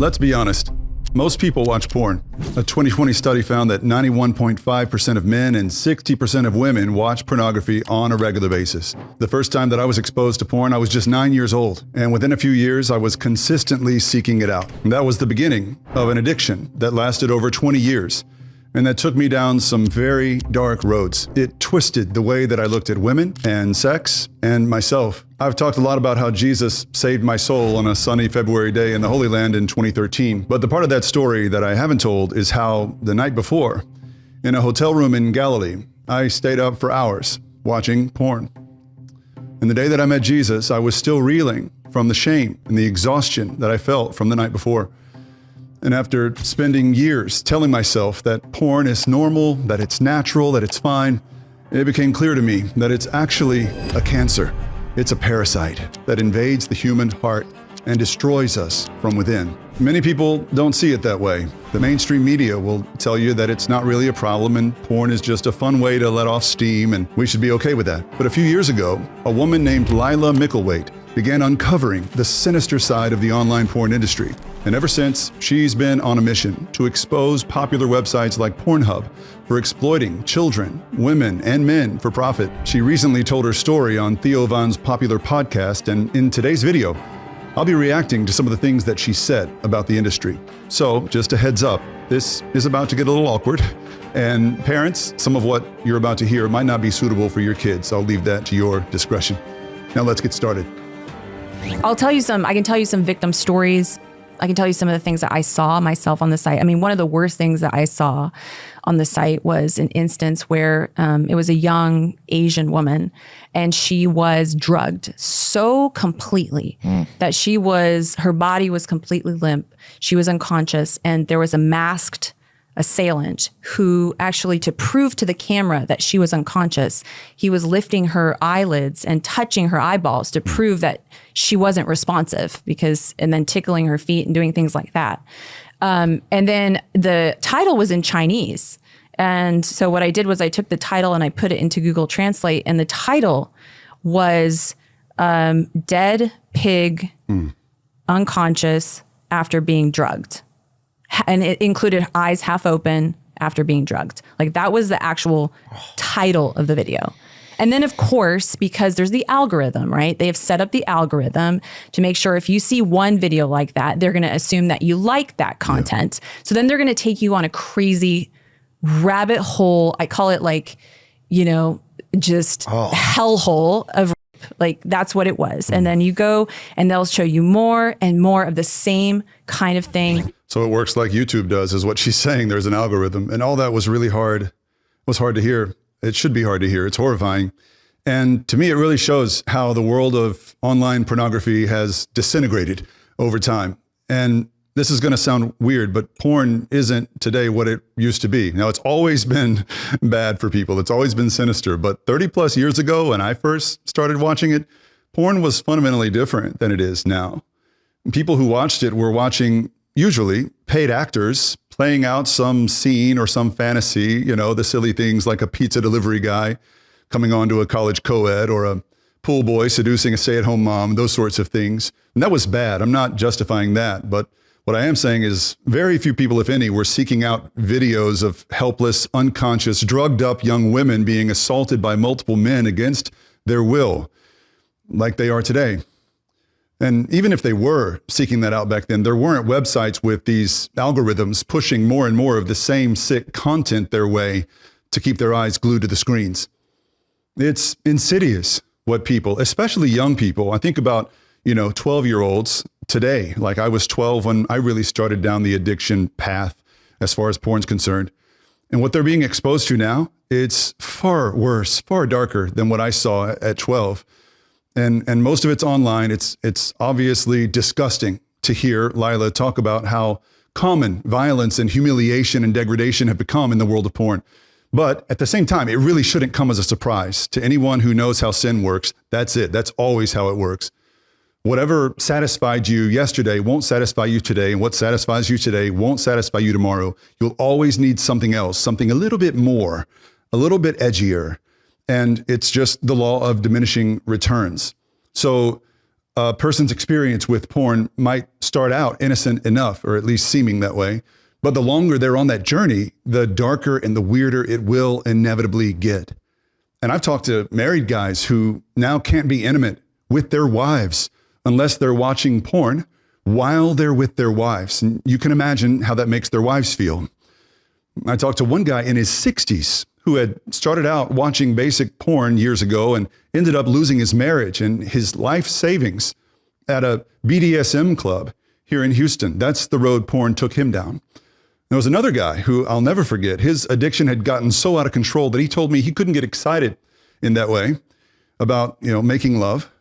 Let's be honest. Most people watch porn. A 2020 study found that 91.5% of men and 60% of women watch pornography on a regular basis. The first time that I was exposed to porn, I was just 9 years old. And within a few years, I was consistently seeking it out. And that was the beginning of an addiction that lasted over 20 years. And that took me down some very dark roads. It twisted the way that I looked at women and sex and myself. I've talked a lot about how Jesus saved my soul on a sunny February day in the Holy Land in 2013. But the part of that story that I haven't told is how the night before, in a hotel room in Galilee, I stayed up for hours watching porn. And the day that I met Jesus, I was still reeling from the shame and the exhaustion that I felt from the night before. And after spending years telling myself that porn is normal, that it's natural, that it's fine, it became clear to me that it's actually a cancer. It's a parasite that invades the human heart and destroys us from within. Many people don't see it that way. The mainstream media will tell you that it's not really a problem and porn is just a fun way to let off steam and we should be okay with that. But a few years ago, a woman named Laila Mickelwait began uncovering the sinister side of the online porn industry. And ever since, she's been on a mission to expose popular websites like Pornhub for exploiting children, women, and men for profit. She recently told her story on Theo Von's popular podcast, and in today's video, I'll be reacting to some of the things that she said about the industry. So, just a heads up, this is about to get a little awkward. And parents, some of what you're about to hear might not be suitable for your kids. I'll leave that to your discretion. Now let's get started. I can tell you some victim stories. I can tell you some of the things that I saw myself on the site. I mean, one of the worst things that I saw on the site was an instance where it was a young Asian woman and she was drugged so completely that her body was completely limp. She was unconscious, and there was a masked assailant who actually, to prove to the camera that she was unconscious, he was lifting her eyelids and touching her eyeballs to prove that she wasn't responsive, and then tickling her feet and doing things like that. And then the title was in Chinese. And so what I did was I took the title and I put it into Google Translate, and the title was Dead Pig Unconscious After Being Drugged. And it included eyes half open after being drugged. Like, that was the actual title of the video. And then, of course, because there's the algorithm, right? They have set up the algorithm to make sure if you see one video like that, they're going to assume that you like that content. Yeah. So then they're going to take you on a crazy rabbit hole. I call it just hellhole of, like, that's what it was. And then you go and they'll show you more and more of the same kind of thing. So it works like YouTube does, is what she's saying. There's an algorithm. And all that was really hard. It was hard to hear. It should be hard to hear. It's horrifying. And to me, it really shows how the world of online pornography has disintegrated over time. And this is going to sound weird, but porn isn't today what it used to be. Now, it's always been bad for people. It's always been sinister. But 30 plus years ago, when I first started watching it, porn was fundamentally different than it is now. People who watched it were watching usually paid actors playing out some scene or some fantasy, the silly things like a pizza delivery guy coming onto a college co-ed or a pool boy seducing a stay-at-home mom, those sorts of things. And that was bad. I'm not justifying that. But what I am saying is very few people, if any, were seeking out videos of helpless, unconscious, drugged up young women being assaulted by multiple men against their will, like they are today. And even if they were seeking that out back then, there weren't websites with these algorithms pushing more and more of the same sick content their way to keep their eyes glued to the screens. It's insidious what people, especially young people, I think about, 12-year-olds today. Like, I was 12 when I really started down the addiction path as far as porn's concerned. And what they're being exposed to now, it's far worse, far darker than what I saw at 12. And most of it's online. It's obviously disgusting to hear Laila talk about how common violence and humiliation and degradation have become in the world of porn. But at the same time, it really shouldn't come as a surprise to anyone who knows how sin works. That's it. That's always how it works. Whatever satisfied you yesterday won't satisfy you today, and what satisfies you today won't satisfy you tomorrow. You'll always need something else, something a little bit more, a little bit edgier. And it's just the law of diminishing returns. So a person's experience with porn might start out innocent enough, or at least seeming that way. But the longer they're on that journey, the darker and the weirder it will inevitably get. And I've talked to married guys who now can't be intimate with their wives unless they're watching porn while they're with their wives. And you can imagine how that makes their wives feel. I talked to one guy in his 60s who had started out watching basic porn years ago and ended up losing his marriage and his life savings at a BDSM club here in Houston. That's the road porn took him down. There was another guy who I'll never forget. His addiction had gotten so out of control that he told me he couldn't get excited in that way about, making love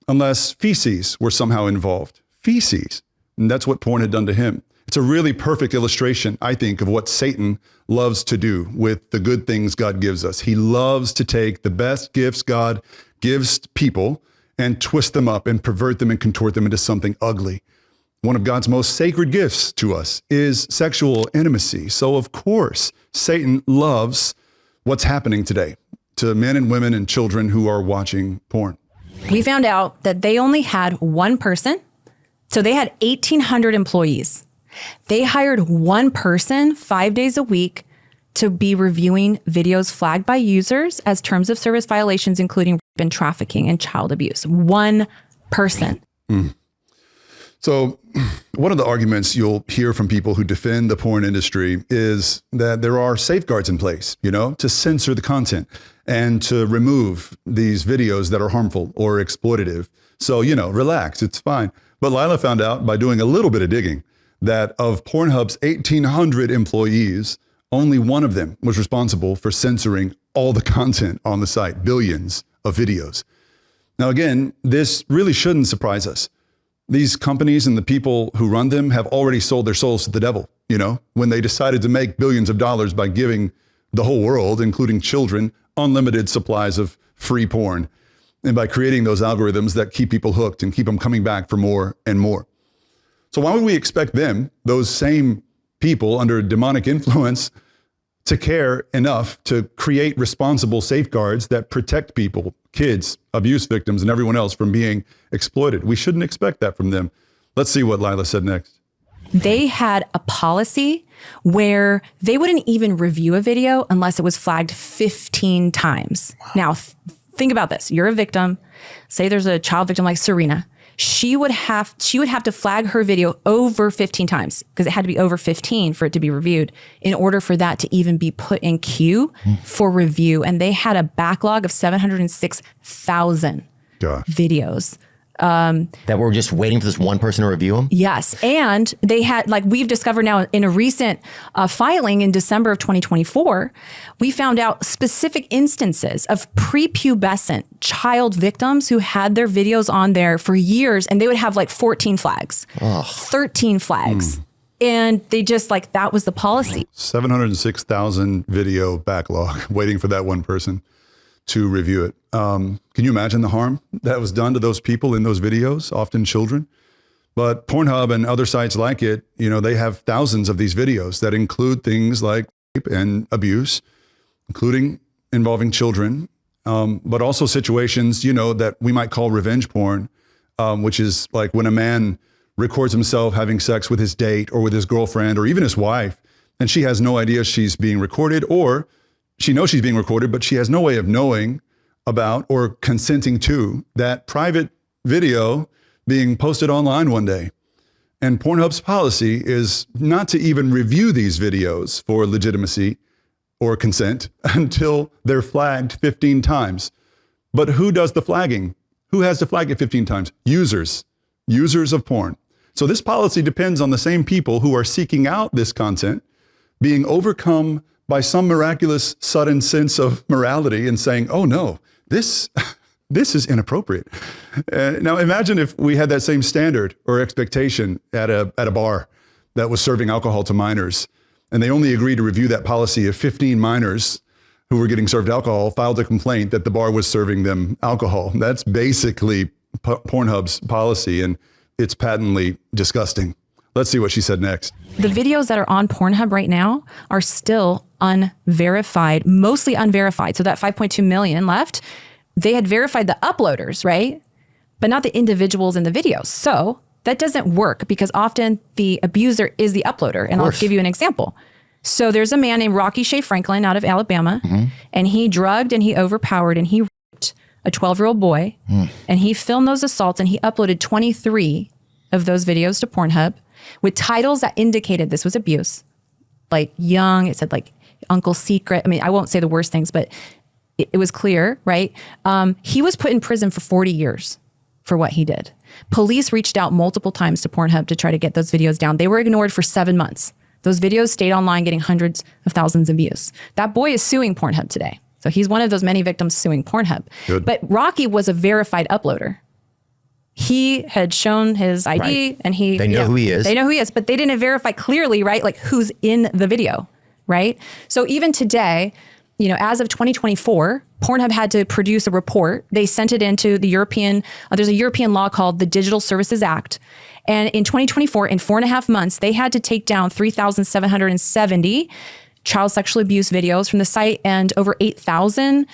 unless feces were somehow involved. Feces. And that's what porn had done to him. It's a really perfect illustration, I think, of what Satan loves to do with the good things God gives us. He loves to take the best gifts God gives people and twist them up and pervert them and contort them into something ugly. One of God's most sacred gifts to us is sexual intimacy. So, of course, Satan loves what's happening today to men and women and children who are watching porn. We found out that they only had one person. So they had 1,800 employees. They hired one person 5 days a week to be reviewing videos flagged by users as terms of service violations, including rape and trafficking and child abuse. One person. So one of the arguments you'll hear from people who defend the porn industry is that there are safeguards in place, to censor the content and to remove these videos that are harmful or exploitative. So, relax, it's fine. But Laila found out by doing a little bit of digging that of Pornhub's 1,800 employees, only one of them was responsible for censoring all the content on the site, billions of videos. Now, again, this really shouldn't surprise us. These companies and the people who run them have already sold their souls to the devil, when they decided to make billions of dollars by giving the whole world, including children, unlimited supplies of free porn, and by creating those algorithms that keep people hooked and keep them coming back for more and more. So why would we expect them, those same people under demonic influence, to care enough to create responsible safeguards that protect people, kids, abuse victims, and everyone else from being exploited? We shouldn't expect that from them. Let's see what Laila said next. They had a policy where they wouldn't even review a video unless it was flagged 15 times. Wow. Now, think about this. You're a victim. Say there's a child victim like Serena. She would have to flag her video over 15 times because it had to be over 15 for it to be reviewed in order for that to even be put in queue for review. And they had a backlog of 706,000 videos. That we're just waiting for this one person to review them? Yes. And they had, like we've discovered now in a recent filing in December of 2024, we found out specific instances of prepubescent child victims who had their videos on there for years, and they would have like 14 flags, 13 flags. And they just that was the policy. 706,000 video backlog waiting for that one person to review it. Can you imagine the harm that was done to those people in those videos, often children? But Pornhub and other sites like it, they have thousands of these videos that include things like rape and abuse, including involving children, but also situations, that we might call revenge porn, which is like when a man records himself having sex with his date or with his girlfriend or even his wife, and she has no idea she's being recorded, or she knows she's being recorded, but she has no way of knowing about or consenting to that private video being posted online one day. And Pornhub's policy is not to even review these videos for legitimacy or consent until they're flagged 15 times. But who does the flagging? Who has to flag it 15 times? Users of porn. So this policy depends on the same people who are seeking out this content being overcome by some miraculous sudden sense of morality and saying, oh no, this is inappropriate. Now imagine if we had that same standard or expectation at a bar that was serving alcohol to minors, and they only agreed to review that policy if 15 minors who were getting served alcohol filed a complaint that the bar was serving them alcohol. That's basically Pornhub's policy, and it's patently disgusting. Let's see what she said next. The videos that are on Pornhub right now are still unverified, mostly unverified. So that 5.2 million left, they had verified the uploaders, right? but not the individuals in the videos. So that doesn't work because often the abuser is the uploader. And I'll give you an example. So there's a man named Rocky Shea Franklin out of Alabama, and he drugged and he overpowered and he raped a 12-year-old boy, and he filmed those assaults and he uploaded 23 of those videos to Pornhub with titles that indicated this was abuse. Like young, it said like Uncle Secret. I mean, I won't say the worst things, but it was clear, right? He was put in prison for 40 years for what he did. Police reached out multiple times to Pornhub to try to get those videos down. They were ignored for 7 months. Those videos stayed online, getting hundreds of thousands of views. That boy is suing Pornhub today. So he's one of those many victims suing Pornhub. Good. But Rocky was a verified uploader. He had shown his ID and they know who he is. They know who he is, but they didn't verify clearly, right? Like who's in the video, right? So even today, you know, as of 2024, Pornhub had to produce a report. They sent it into the European, there's a European law called the Digital Services Act. And in 2024, in 4.5 months, they had to take down 3,770 child sexual abuse videos from the site and over 8,000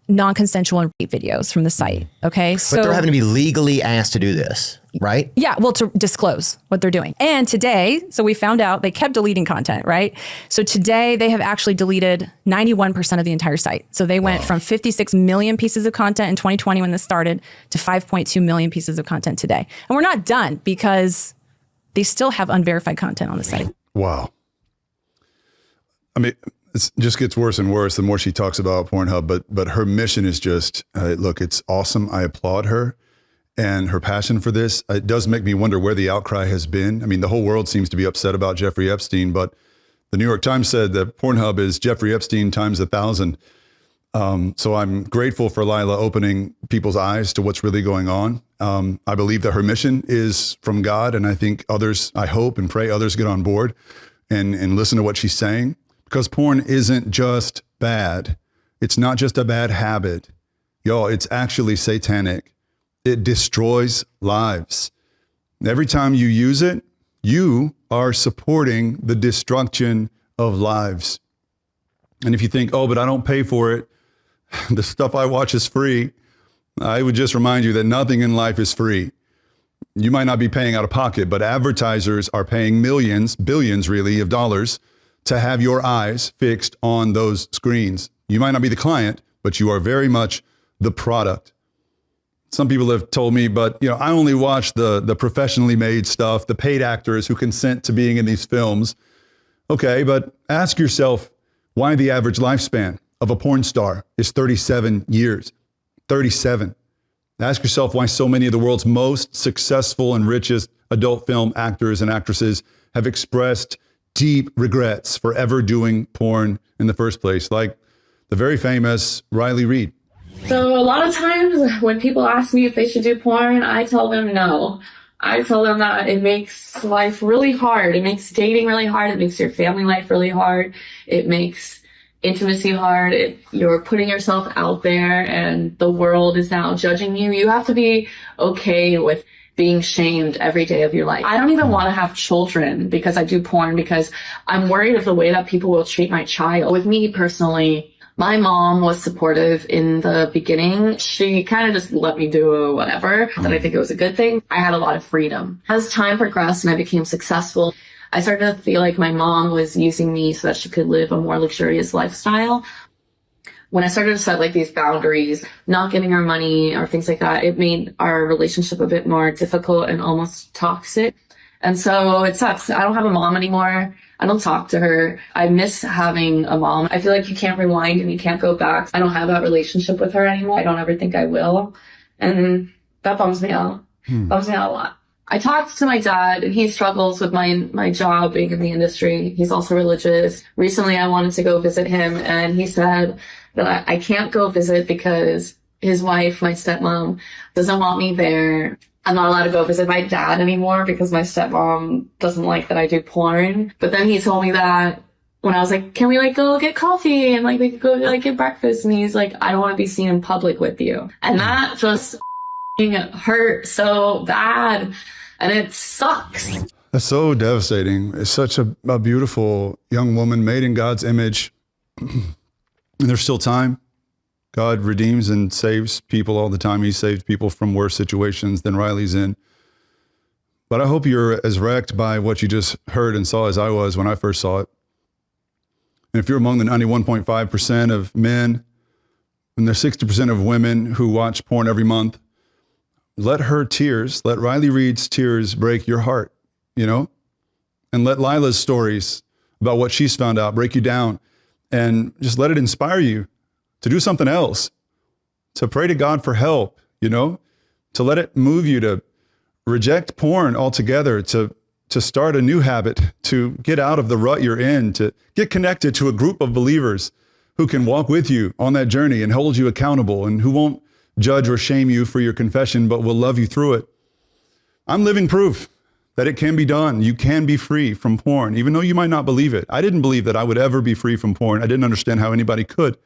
non-consensual and rape videos from the site. Okay. But they're having to be legally asked to do this, right? Yeah. Well, to disclose what they're doing. And today, so we found out they kept deleting content, right? So today they have actually deleted 91% of the entire site. So they went from 56 million pieces of content in 2020 when this started to 5.2 million pieces of content today. And we're not done because they still have unverified content on the site. Wow. I mean, it just gets worse and worse the more she talks about Pornhub, but her mission is just, look, it's awesome. I applaud her and her passion for this. It does make me wonder where the outcry has been. I mean, the whole world seems to be upset about Jeffrey Epstein, but the New York Times said that Pornhub is Jeffrey Epstein times 1,000. So I'm grateful for Laila opening people's eyes to what's really going on. I believe that her mission is from God, and I think others, I hope and pray others get on board and listen to what she's saying. Because porn isn't just bad. It's not just a bad habit. Y'all, it's actually satanic. It destroys lives. Every time you use it, you are supporting the destruction of lives. And if you think, oh, but I don't pay for it, the stuff I watch is free, I would just remind you that nothing in life is free. You might not be paying out of pocket, but advertisers are paying millions, billions really, of dollars to have your eyes fixed on those screens. You might not be the client, but you are very much the product. Some people have told me, but you know, I only watch the professionally made stuff, the paid actors who consent to being in these films. Okay, but ask yourself why the average lifespan of a porn star is 37 years. 37. Ask yourself why so many of the world's most successful and richest adult film actors and actresses have expressed deep regrets for ever doing porn in the first place, like the very famous Riley Reid. So a lot of times when people ask me if they should do porn, I tell them no. I tell them that it makes life really hard. It makes dating really hard. It makes your family life really hard. It makes intimacy hard. You're putting yourself out there and the world is now judging you. You have to be okay with being shamed every day of your life. I don't even want to have children because I do porn because I'm worried of the way that people will treat my child. With me personally, my mom was supportive in the beginning. She kind of just let me do whatever, and I think it was a good thing. I had a lot of freedom. As time progressed and I became successful, I started to feel like my mom was using me so that she could live a more luxurious lifestyle. When I started to set like these boundaries, not giving her money or things like that, it made our relationship a bit more difficult and almost toxic. And so it sucks. I don't have a mom anymore. I don't talk to her. I miss having a mom. I feel like you can't rewind and you can't go back. I don't have that relationship with her anymore. I don't ever think I will. And that bums me out. Bums me out a lot. I talked to my dad and he struggles with my job being in the industry. He's also religious. Recently I wanted to go visit him and he said that I can't go visit because his wife, my stepmom, doesn't want me there. I'm not allowed to go visit my dad anymore because my stepmom doesn't like that I do porn. But then he told me that when I was like, can we like go get coffee and like we could go like get breakfast? And he's like, I don't want to be seen in public with you. And that just hurt so bad. And it sucks. That's so devastating. It's such a beautiful young woman made in God's image. And there's still time. God redeems and saves people all the time. He saved people from worse situations than Riley's in. But I hope you're as wrecked by what you just heard and saw as I was when I first saw it. And if you're among the 91.5% of men, and there's 60% of women who watch porn every month, let Riley Reid's tears break your heart, and let Laila's stories about what she's found out break you down, and just let it inspire you to do something else, to pray to God for help, to let it move you to reject porn altogether, to start a new habit, to get out of the rut you're in, to get connected to a group of believers who can walk with you on that journey and hold you accountable, and who won't judge or shame you for your confession, but will love you through it. I'm living proof that it can be done. You can be free from porn, even though you might not believe it. I didn't believe that I would ever be free from porn. I didn't understand how anybody could.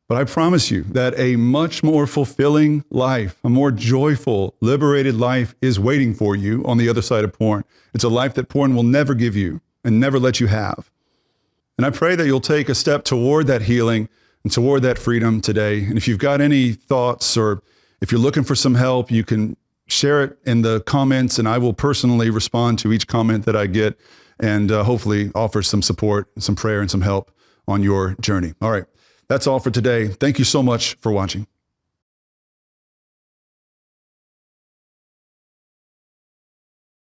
But I promise you that a much more fulfilling life, a more joyful, liberated life is waiting for you on the other side of porn. It's a life that porn will never give you and never let you have. And I pray that you'll take a step toward that healing and toward that freedom today. And if you've got any thoughts, or if you're looking for some help, you can share it in the comments, and I will personally respond to each comment that I get, and hopefully offer some support, some prayer, and some help on your journey. All right. That's all for today. Thank you so much for watching.